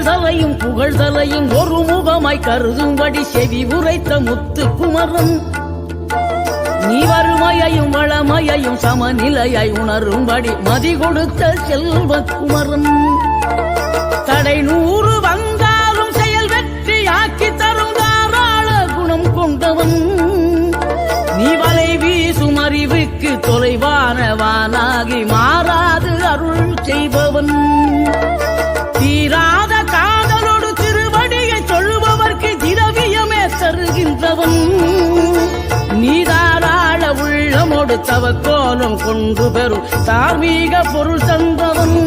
தலையும் புகழ்தலையும் ஒரு முகமாய் கருதும்படி செவி உரைத்த முத்து குமரன் நீ வறுமையையும் வளமையையும் சமநிலையாய் உணரும்படி மதி கொடுத்த செல்வ குமரன் தடை 100 வந்தாலும் செயல் வெற்றியாக்கி தரும் தாராள குணம் கொண்டவன் நீ வலை வீசும் அறிவுக்கு தொலைவானவானாகி மாறாது அருள் செய்பவன் தீராத காதலோடு திருவடியை சொல்லுபவர்க்கு திரவியமே தருகின்றவன் நீதாராள உள்ளமோடு தவக்கோலம் கொண்டு பெறும் தார்மீக பொருள் தந்தவன்